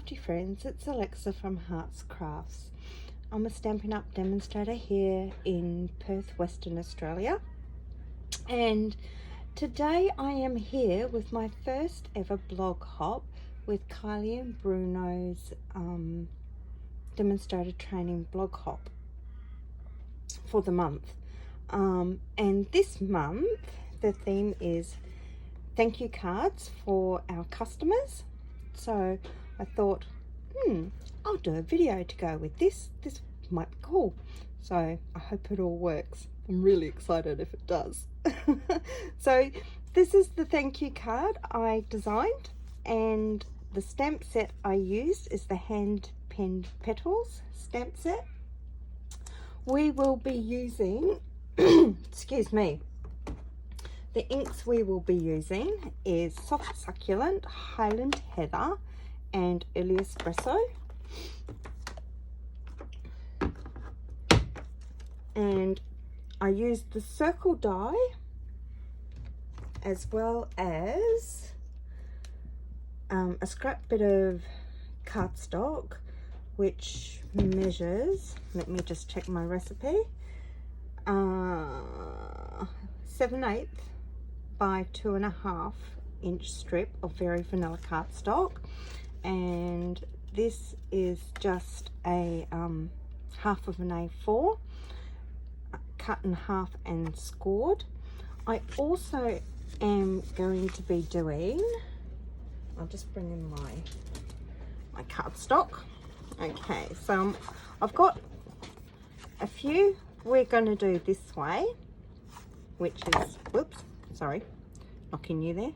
crafty friends, it's Alexa from Hearts Crafts. I'm a Stampin' Up! Demonstrator here in Perth, Western Australia, and today I am here with my first ever blog hop with Kylie and Bruno's Demonstrator Training blog hop for the month. And this month the theme is thank you cards for our customers. So I thought, I'll do a video to go with this. This might be cool. So I hope it all works. I'm really excited if it does. So this is the thank you card I designed, and the stamp set I used is the hand penned petals stamp set. We will be using, excuse me, the inks we will be using is Soft Succulent, Highland Heather and Early Espresso. And I used the circle die as well as a scrap bit of cardstock which measures, let me just check my recipe, 7/8 by 2.5 inch strip of very vanilla cardstock, and this is just a half of an A4 cut in half and scored. I also am going to be doing, I'll just bring in my cardstock. Okay, so I've got a few we're going to do this way, which is, whoops, sorry, knocking you there,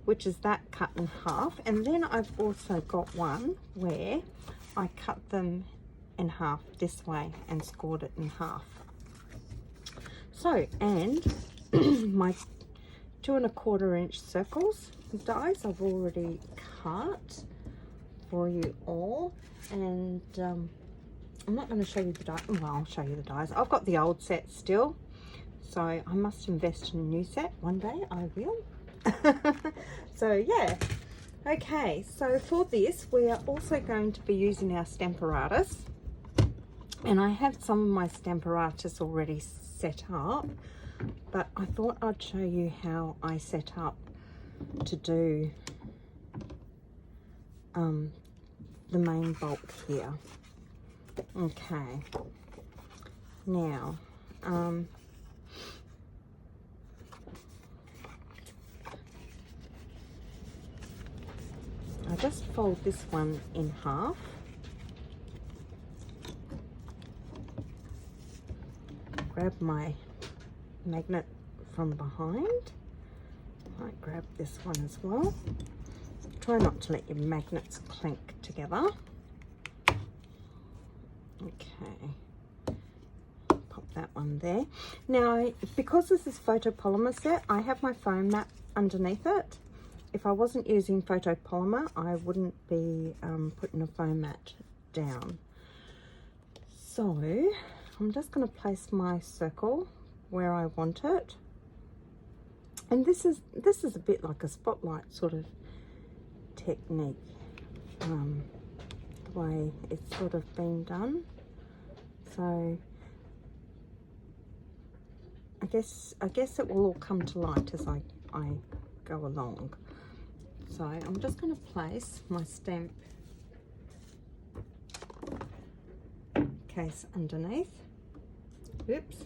which is that cut in half. And then I've also got one where I cut them in half this way and scored it in half. So, and my 2¼ inch circles dies I've already cut for you all, and I'm not going to show you the dies. Well, I'll show you the dies. I've got the old set still, so I must invest in a new set one day. I will. So yeah, okay, so for this we are also going to be using our Stamparatus, and I have some of my Stamparatus already set up, but I thought I'd show you how I set up to do the main bulk here. Okay, now I just fold this one in half, grab my magnet from behind, might grab this one as well. Try not to let your magnets clank together. Okay, pop that one there. Now, because this is photopolymer set, I have my foam mat underneath it. If I wasn't using photopolymer, I wouldn't be putting a foam mat down. So I'm just going to place my circle where I want it, and this is a bit like a spotlight sort of technique, the way it's sort of been done. So I guess it will all come to light as I go along. So I'm just going to place my stamp case underneath. Oops.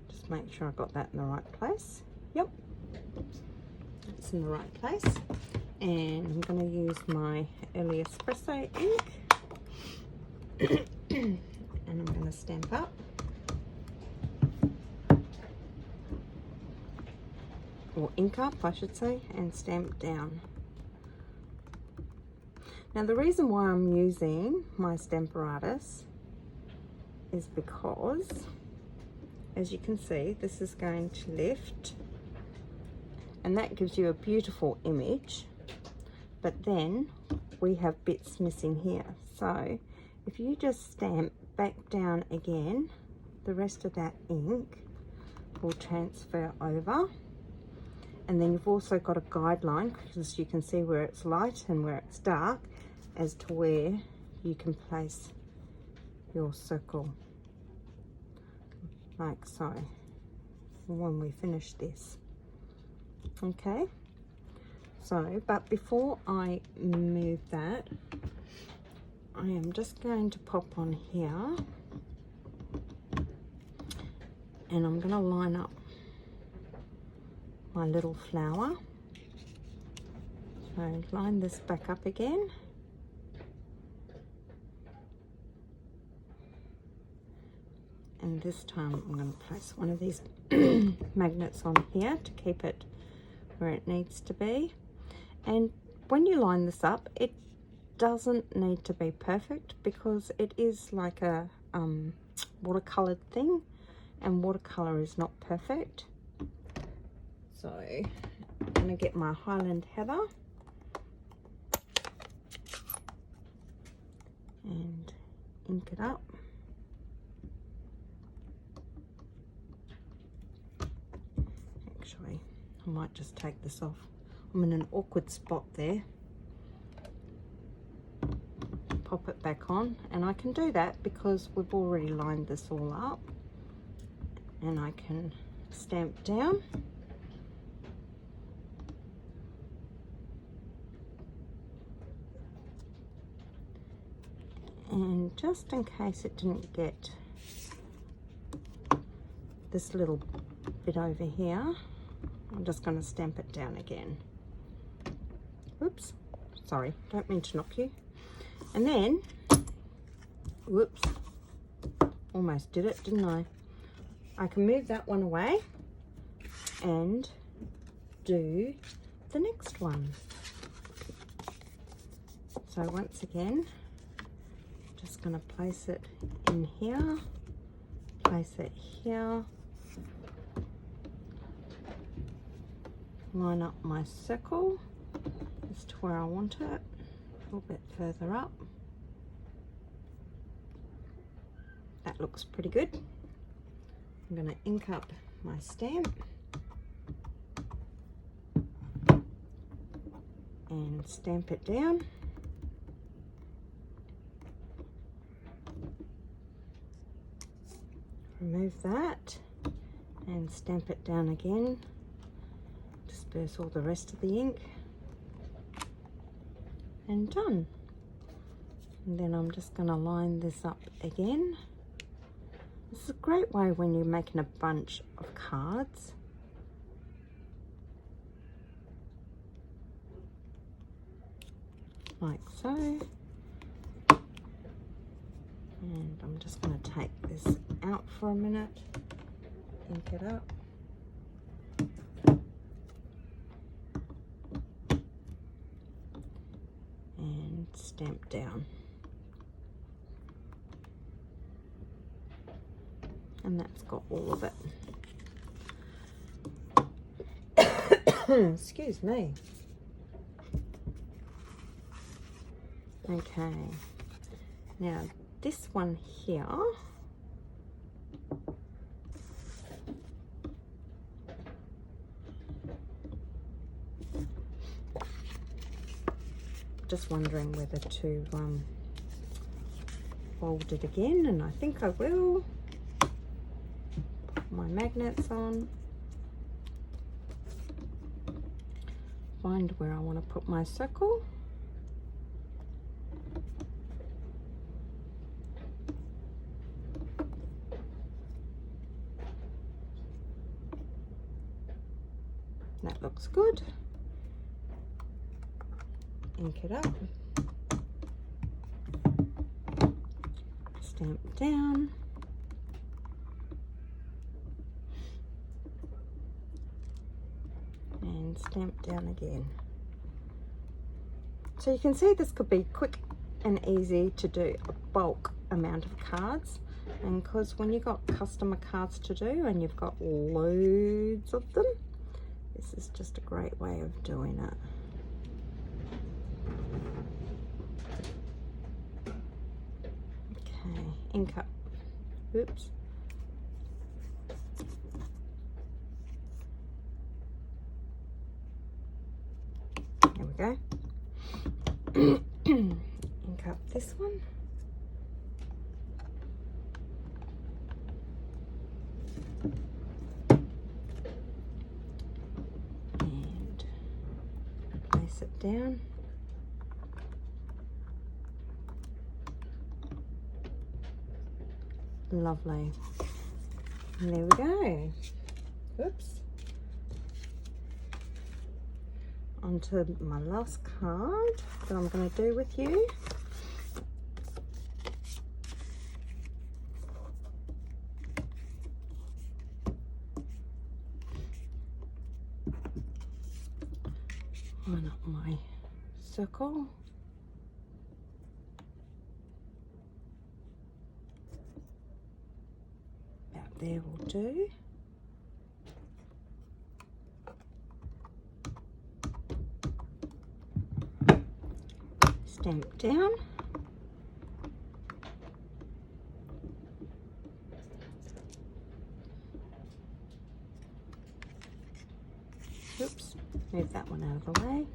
Just make sure I got that in the right place. Yep, it's in the right place. And I'm going to use my Early Espresso ink and I'm going to stamp up. Or ink up, I should say, and stamp down. Now the reason why I'm using my Stamparatus is because, as you can see, this is going to lift, and that gives you a beautiful image, but then we have bits missing here. So if you just stamp back down again, the rest of that ink will transfer over And then you've also got a guideline, because you can see where it's light and where it's dark, as to where you can place your circle, like so, when we finish this. Okay, so but before I move that, I am just going to pop on here, and I'm going to line up my little flower. So line this back up again, and this time I'm going to place one of these magnets on here to keep it where it needs to be. And when you line this up, it doesn't need to be perfect, because it is like a watercolored thing, and watercolor is not perfect. So I'm going to get my Highland Heather and ink it up. Actually, I might just take this off. I'm in an awkward spot there. Pop it back on, and I can do that because we've already lined this all up, and I can stamp down. And just in case it didn't get this little bit over here, I'm just going to stamp it down again. Oops, sorry, don't mean to knock you. And then, whoops, almost did it, didn't I? I can move that one away and do the next one. So once again, just going to place it in here, place it here, line up my circle as to where I want it, a little bit further up. That looks pretty good. I'm going to ink up my stamp and stamp it down. Remove that and stamp it down again. Disperse all the rest of the ink, and done. And then I'm just going to line this up again. This is a great way when you're making a bunch of cards. Like so. And I'm just going to take this out for a minute, ink it up. And stamp down. And that's got all of it. Excuse me. Okay. Now this one here, just wondering whether to fold it again, and I think I will. Put my magnets on, find where I want to put my circle. That looks good. Ink it up. Stamp down. And stamp down again. So you can see this could be quick and easy to do a bulk amount of cards. And because when you've got customer cards to do and you've got loads of them, this is just a great way of doing it. Okay, ink up. Oops. go. Ink up this one. And place it down. Lovely. And there we go. Oops. Onto my last card that I'm going to do with you. Line up my circle. About there will do. Stamp down. Oops, move that one out of the way.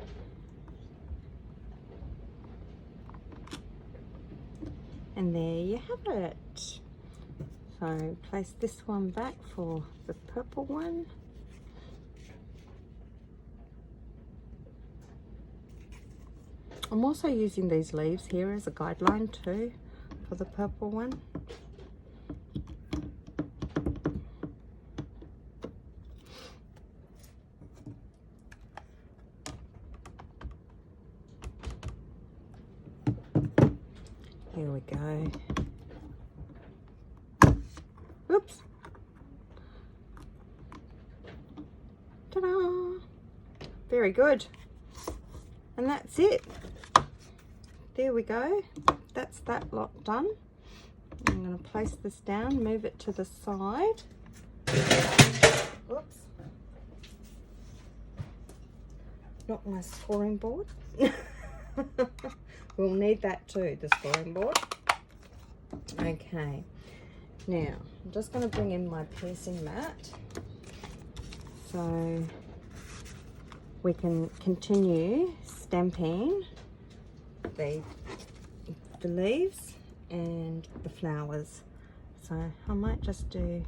And there you have it. So place this one back for the purple one. I'm also using these leaves here as a guideline too for the purple one. Here we go. Oops. Ta-da! Very good. And that's it. There we go. That's that lot done. I'm going to place this down, move it to the side. Oops. Not my scoring board. We'll need that too, the scoring board. Okay. Now, I'm just going to bring in my piercing mat so we can continue stamping the leaves and the flowers. So I might just do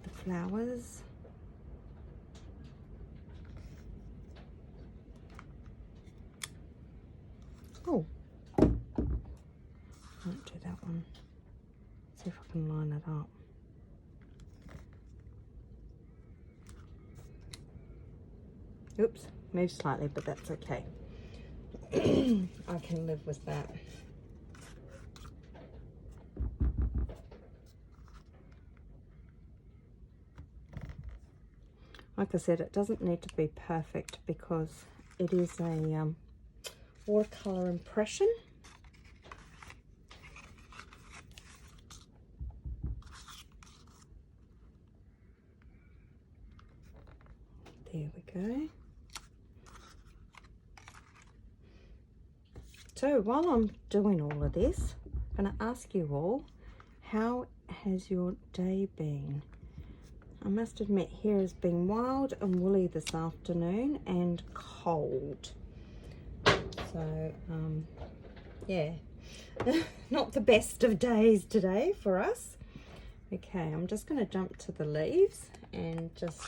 the flowers. Oh, I might do that one. See if I can line it up. Oops, moved slightly, but that's okay. I can live with that. Like I said, it doesn't need to be perfect because it is a watercolor impression. There we go. So while I'm doing all of this, I'm going to ask you all, how has your day been? I must admit, here has been wild and woolly this afternoon and cold. So, yeah, not the best of days today for us. Okay, I'm just going to jump to the leaves and just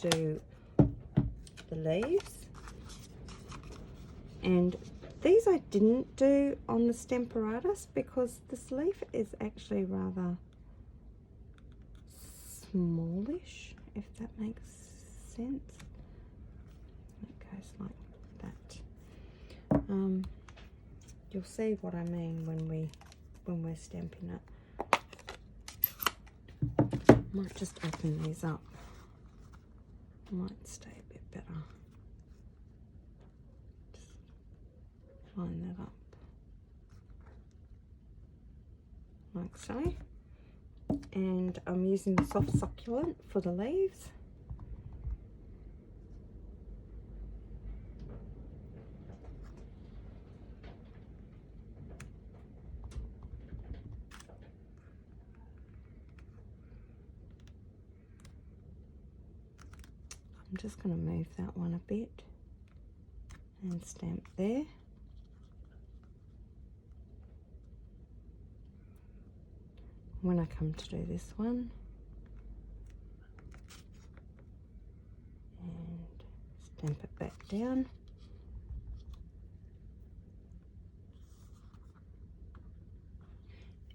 do the leaves. And these I didn't do on the Stamparatus because this leaf is actually rather smallish, if that makes sense. It goes like that. You'll see what I mean when we're stamping it. Might just open these up. Might stay a bit better. Just line that up like so. And I'm using the soft succulent for the leaves. I'm just going to move that one a bit and stamp there. When I come to do this one, and stamp it back down.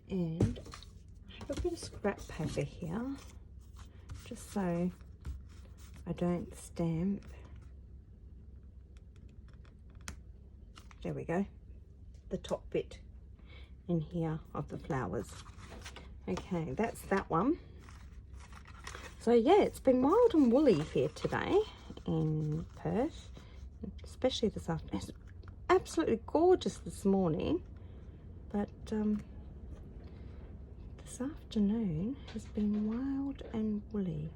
And I have a bit of scrap paper here, just so I don't stamp. There we go, the top bit in here of the flowers. Okay, that's that one. So yeah, it's been wild and woolly here today in Perth, especially this afternoon. It's absolutely gorgeous this morning, but this afternoon has been wild and woolly.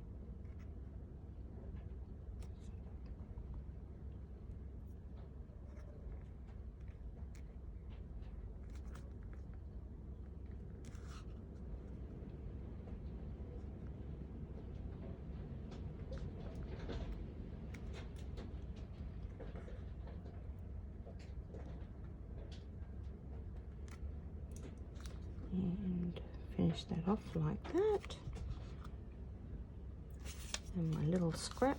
And finish that off like that. And my little scrap.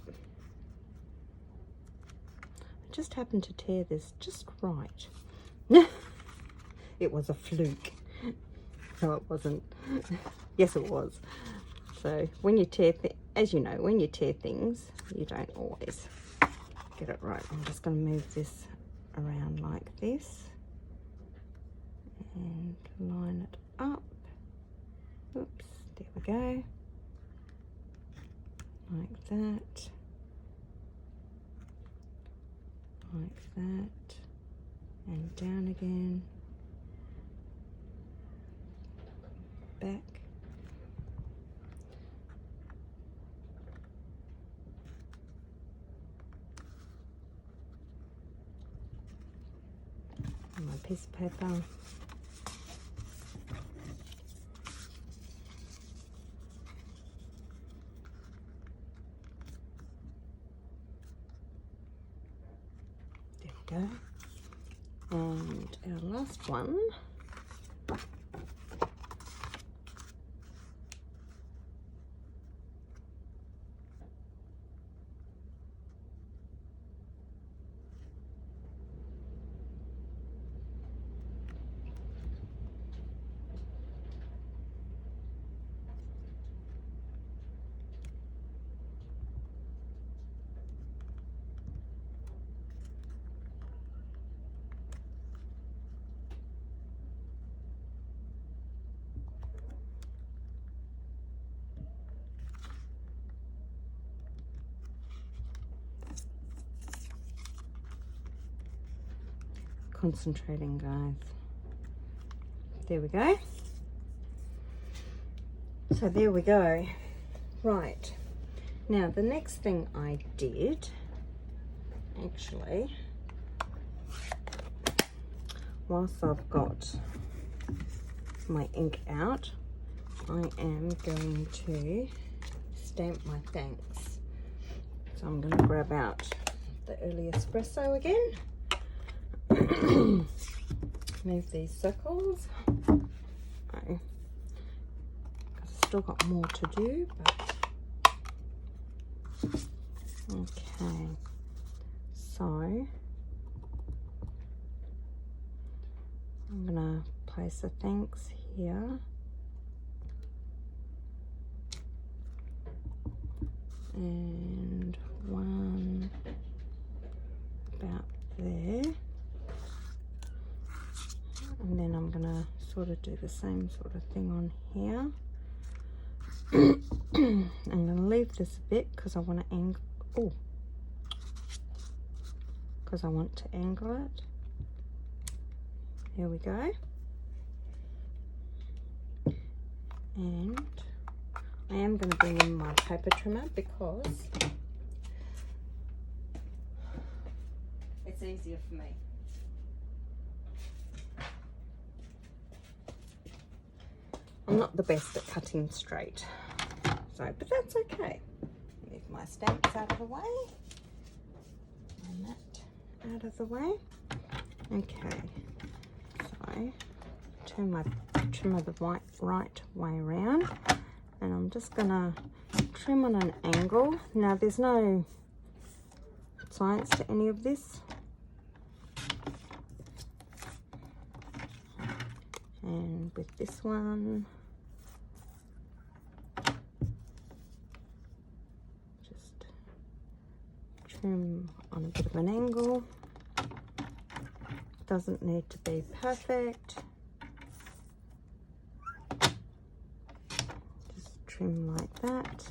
I just happened to tear this just right. It was a fluke. No, it wasn't. Yes, it was. So when you tear, as you know, when you tear things, you don't always get it right. I'm just going to move this around like this and line it up. Oops, there we go. Like that. Like that. And down again. Back. And my piece of paper. There we go. And our last one. Concentrating, guys. There we go. So there we go. Right, now the next thing I did, actually, whilst I've got my ink out, I am going to stamp my thanks. So I'm going to grab out the early espresso again. Move these circles. I've still got more to do, but okay. So I'm gonna place the thanks here. And one about there. And then I'm gonna sort of do the same sort of thing on here. I'm gonna leave this a bit because I want to angle. Oh, because I want to angle it. Here we go. And I am going to bring in my paper trimmer because it's easier for me. I'm not the best at cutting straight, so, but that's okay. Move my stamps out of the way, and that, out of the way. Okay, so turn my trimmer the right way around, and I'm just gonna trim on an angle. Now there's no science to any of this, and with this one just trim on a bit of an angle. Doesn't need to be perfect. Just trim like that,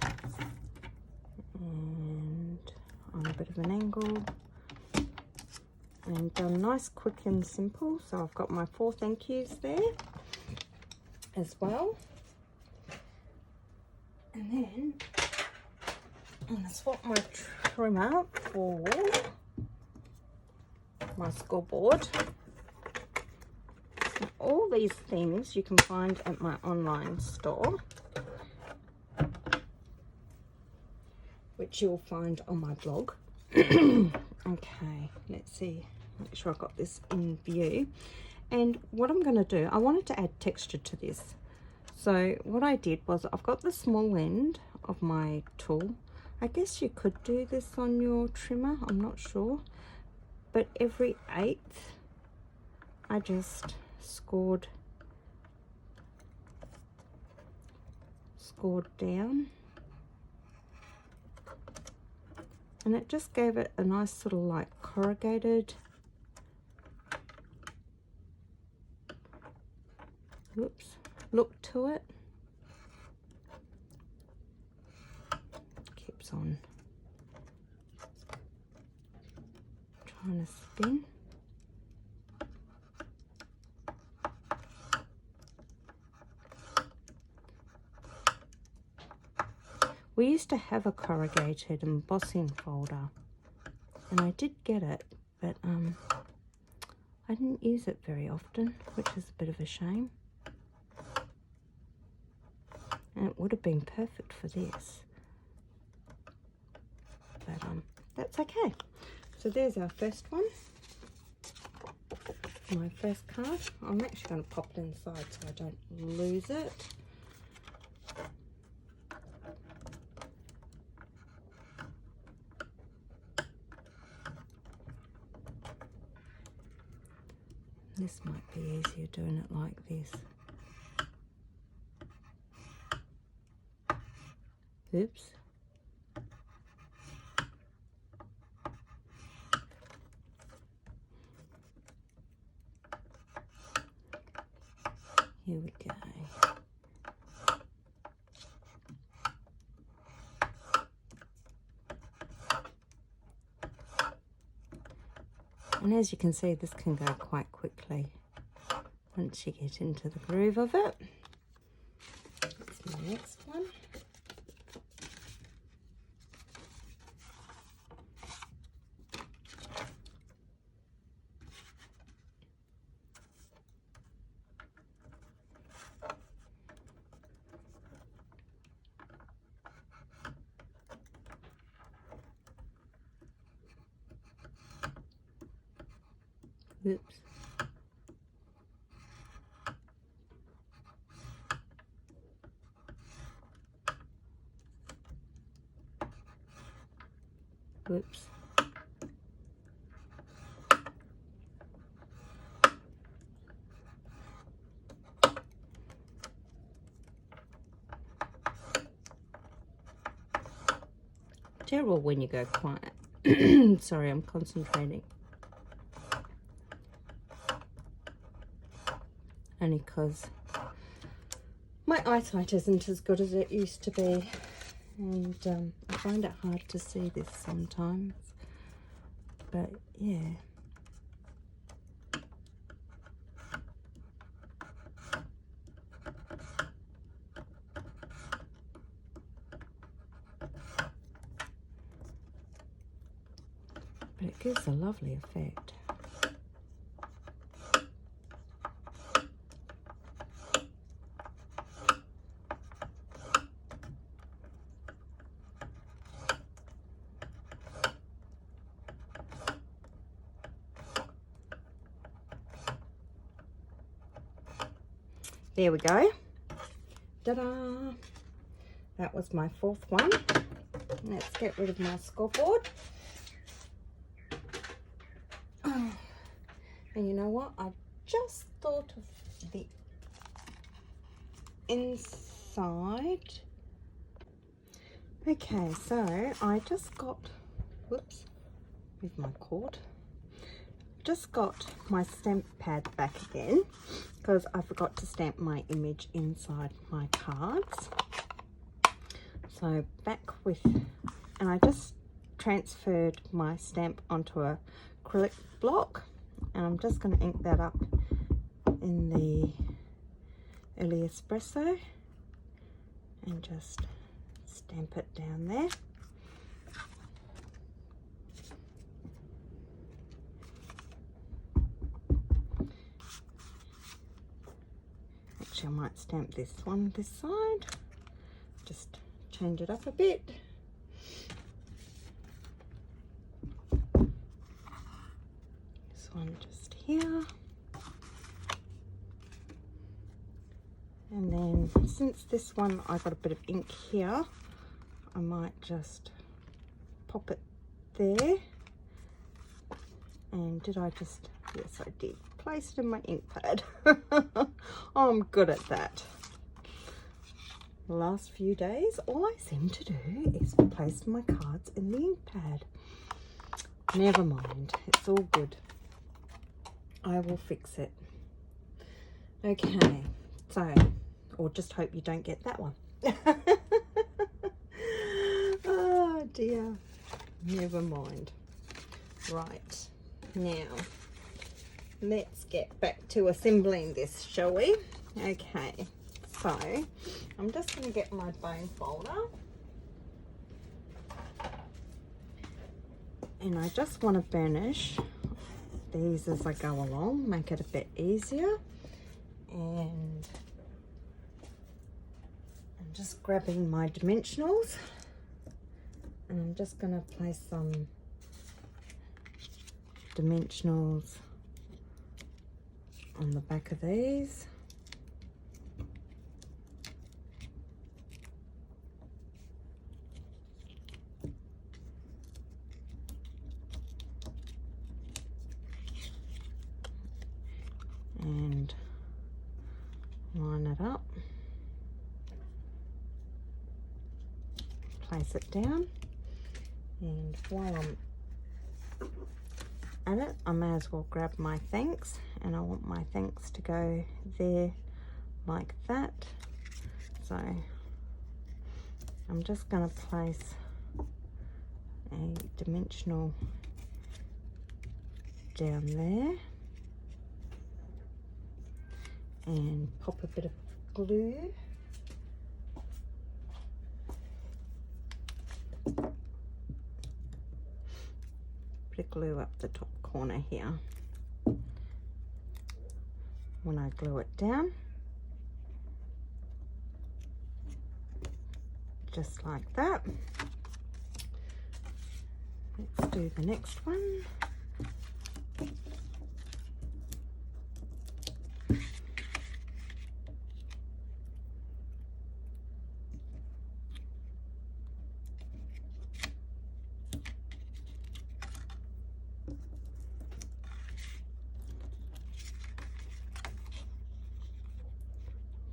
and on a bit of an angle, and done nice, quick and simple. So I've got my 4 thank yous there as well. And then I'm going to swap my trimmer for my scoreboard. Now, all these things you can find at my online store, which you'll find on my blog. Okay, let's see, make sure I got this in view. And what I'm going to do, I wanted to add texture to this. So what I did was, I've got the small end of my tool. I guess you could do this on your trimmer, I'm not sure. But every 1/8 I just scored down. And it just gave it a nice sort of like corrugated, look to it. Keeps on trying to spin. We used to have a corrugated embossing folder, and I did get it, but I didn't use it very often, which is a bit of a shame. And it would have been perfect for this, but that's okay. So there's our first one, my first card. I'm actually going to pop it inside so I don't lose it. This might be easier doing it like this. Oops. Here we go. And as you can see, this can go quite quickly once you get into the groove of it. That's my next one. Oops. Oops. Terrible when you go quiet. Sorry, I'm concentrating. Only because my eyesight isn't as good as it used to be, and I find it hard to see this sometimes, but yeah. But it gives a lovely effect. there we go. Ta-da! That was my 4th one. Let's get rid of my scoreboard. Oh. And you know what? I just thought of the inside. Okay, so I just got, whoops, with my cord. Just got my stamp pad back again because I forgot to stamp my image inside my cards. So back with, and I just transferred my stamp onto a acrylic block, and I'm just going to ink that up in the early espresso and just stamp it down there. Actually, I might stamp this one this side, just change it up a bit. This one just here. And then since this one I got a bit of ink here, I might just pop it there. And did I just, yes I did, place it in my ink pad. I'm good at that. The last few days all I seem to do is place my cards in the ink pad. Never mind, it's all good. I will fix it. Okay, so, or just hope you don't get that one. Oh dear, never mind. Right, now let's get back to assembling this, shall we? Okay, so I'm just going to get my bone folder, and I just want to burnish these as I go along, make it a bit easier. And I'm just grabbing my dimensionals, and I'm just going to place some dimensionals on the back of these. And line it up, place it down, and while I'm at it, I may as well grab my thanks, and I want my thanks to go there like that. So I'm just going to place a dimensional down there and pop a bit of glue. Bit of glue up the top corner here. When I glue it down, just like that. Let's do the next one.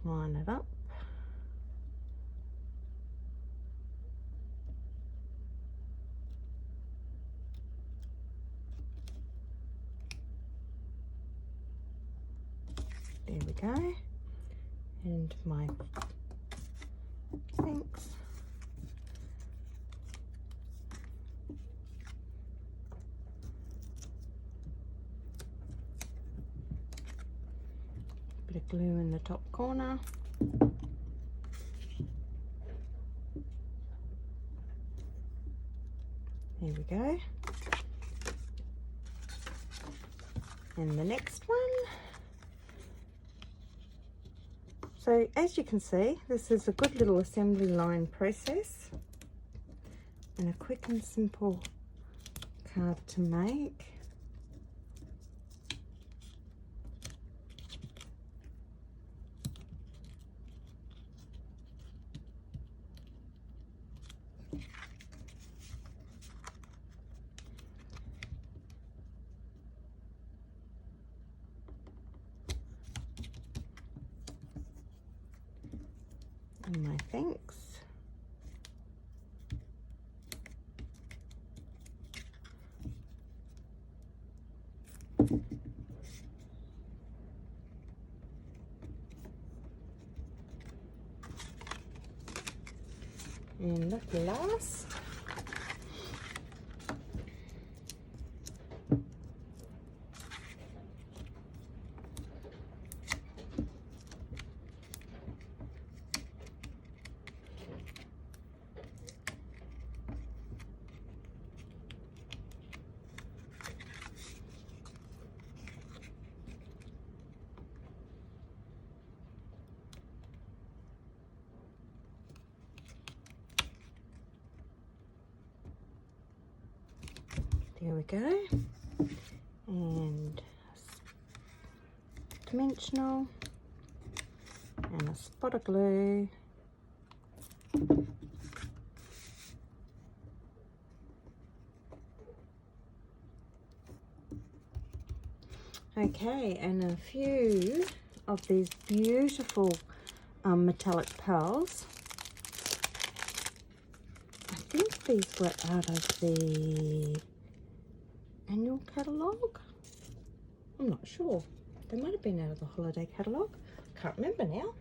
Line it up. There we go. And my thanks. Bit of glue in the top corner. There we go. And the next one. So as you can see, this is a good little assembly line process and a quick and simple card to make. and my thanks. And the last, there we go, and dimensional and a spot of glue. Okay, and a few of these beautiful metallic pearls. I think these were out of the annual catalogue. I'm not sure. They might have been out of the holiday catalogue. Can't remember now.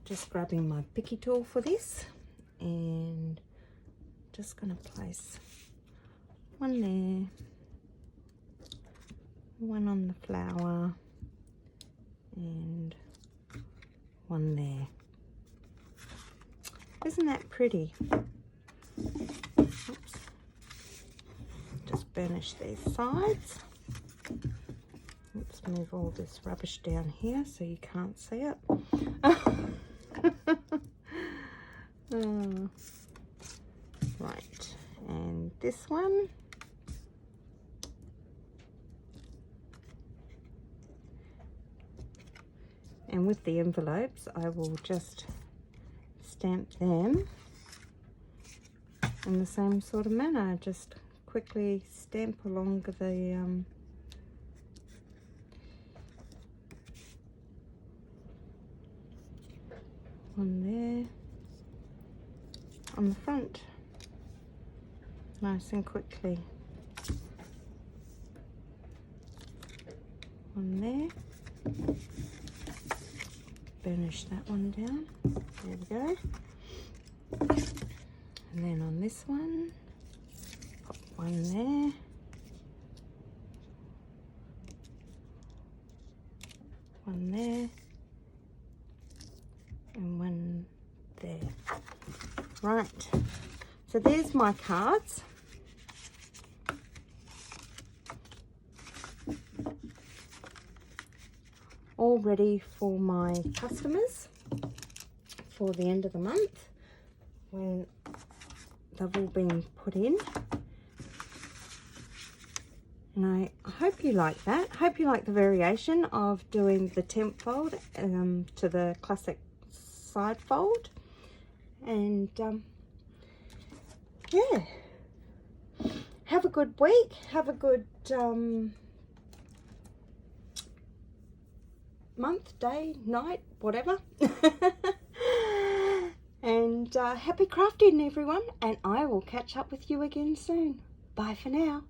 Just grabbing my picky tool for this and just going to place one there, one on the flower, and one there. Isn't that pretty? Oops. Just burnish these sides. Let's move all this rubbish down here so you can't see it. Right, and this one. And with the envelopes, I will just stamp them in the same sort of manner. Just quickly stamp along the one there on the front, nice and quickly. One there. Burnish that one down. There we go. And then on this one, pop one there. One there. And one there. Right. So there's my cards. All ready for my customers for the end of the month when they've all been put in. And I hope you like that. Hope you like the variation of doing the temp fold to the classic side fold. And yeah, have a good week. Have a good month, day, night, whatever. And happy crafting, everyone, and I will catch up with you again soon. Bye for now.